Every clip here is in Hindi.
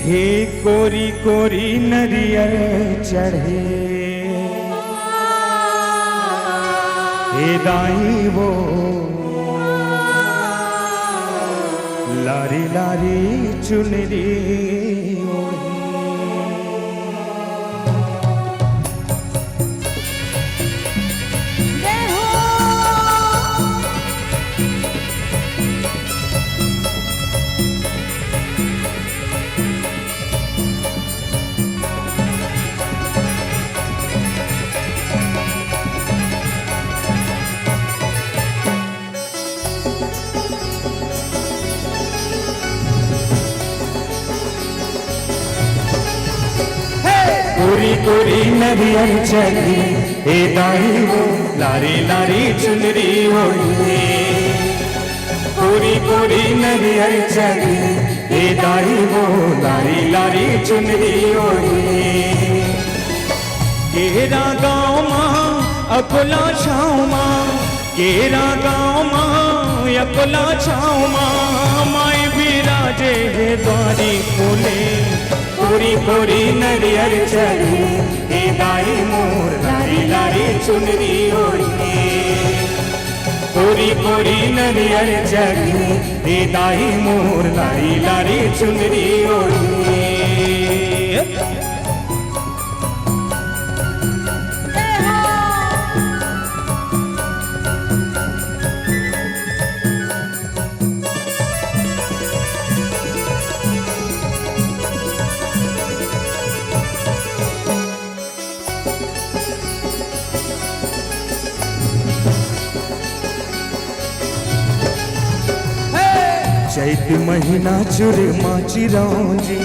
हे कोरी कोरी नरियर चढ़े, हे दाई वो लारी लारी चुनरी ओढ़ी। कोरी कोरी नरियर चढ़ी, हे दाई वो लारी लारी चुनरी ओढ़ी। कोरी कोरी नरियर चढ़ी, हे दाई वो लारी लारी चुनरी ओढ़ी। केरा गाँव माँ अकोला छाँव माँ, केरा गाँव माँ अकोला छाँव माँ, माई बिराजे हे द्वारी खोले। कोरी कोरी नरियर चढ़ी, हे दाई मोर लारी लारी चुनरी ओढ़ी। कोरी कोरी नरियर चढ़ी, हे दाई मोर लारी लारी चुनरी ओढ़ी। चैत महीना चुरे माची रौजी,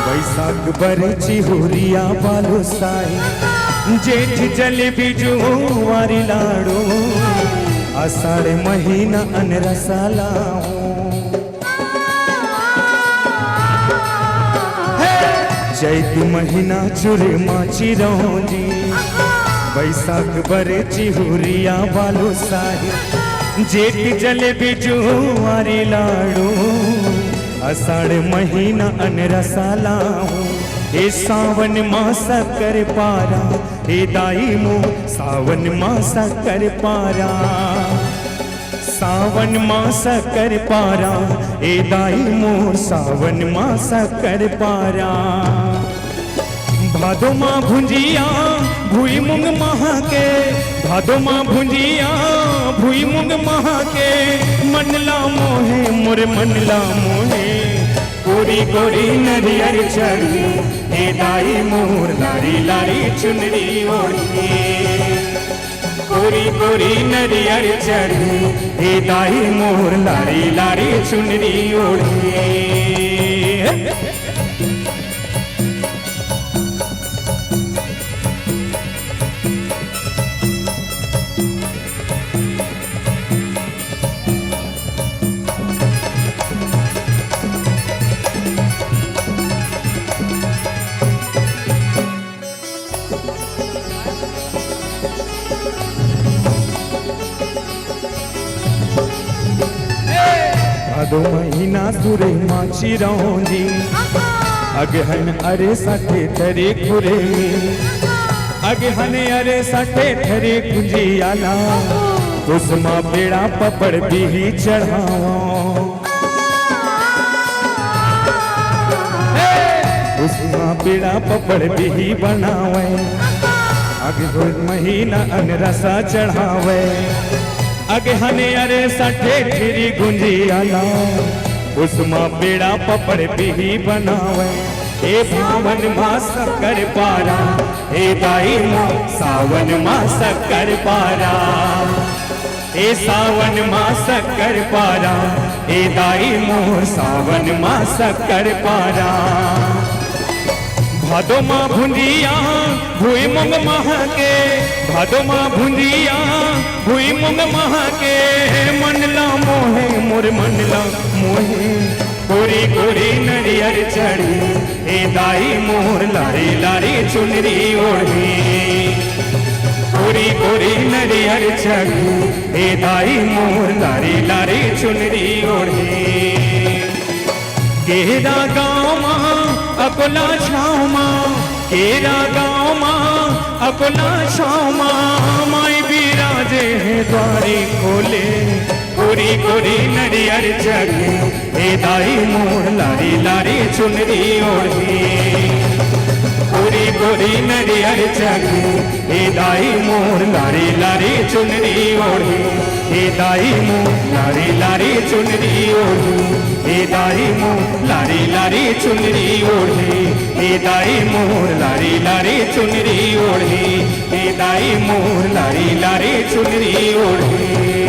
बैसाख बरे चिहुरिया बालो साई, जेठ जले बिजुआरी लाड़ो, आषाढ़ महीना अनरसा लाओ। चैत महीना चुरे माची रौजी, बैसाख बरे चिहुरिया बालो साई, जेठ जले बिजुआरी लाड़ो, आषाढ़ महीना अनरसा लाओ। हे सावन मास कर पारा, हे दाई मो सावन मास कर पारा। सावन मास कर पारा, हे दाई मो सावन मास कर पारा। भादो माँ भुंजिया भुई मुंग महा के, भादो माँ भुंजिया भुई मुंग महा के, मनला मोहे मोर मनला मोहे। कोरी कोरी नरियर चढ़ी, हे दाई मोर लारी लारी चुनरी ओढ़ी। कोरी कोरी नरियर चढ़ी, हे दाई मोर लारी लारी चुनरी ओढ़ी। भादो महीना सुरे माची रौजी, अगहन अरे सठे थरे खुरे, अगहन अरे सठे थरे कुंजियाला, कुसमा बेड़ा पपड़ भी चढ़ाओ। कुसमा बेड़ा पपड़ भी बनावे, अगहन महीना अनरसा चढ़ावे। अगहने अरे सठे फिरी गुंजियाला, उसमा बेड़ा पपड़ भी बनावे। हे सावन मास कर पारा, हे दाई मो सावन मास कर पारा। हे सावन मास कर पारा, हे दाई मो सावन मास कर पारा। भादो माँ भुंजिया भुई मुंग महा के, भादो माँ भुंजिया भुई मुंग महा के, मनला मोहे मोर मनला मोहे। कोरी कोरी नरियर चढ़ी, हे दाई मोर लारी लारी चुनरी ओढ़ी। कोरी कोरी नरियर चढ़ी, हे दाई मोर लारी लारी चुनरी ओढ़ी। केरा गाँव अकोला छाँव माँ केरा गाँव माँ अकोला छाँव माँ माई बिराजे है द्वारी खोले गोरी गोरी नरियर जगे हे दाई मोर लारी लारी चुनरी ओढ़ी गोरी गोरी नरियर जगे हे दाई मोर लारी लारी चुनरी ओढ़ी हे दाई मोर लारी लारी चुनरी ओढ़ी हे दाई मोर लारी लारी चुनरी ओढ़ी हे दाई मोर लारी लारी चुनरी ओढ़ी हे दाई मोर लारी लारी चुनरी ओढ़ी।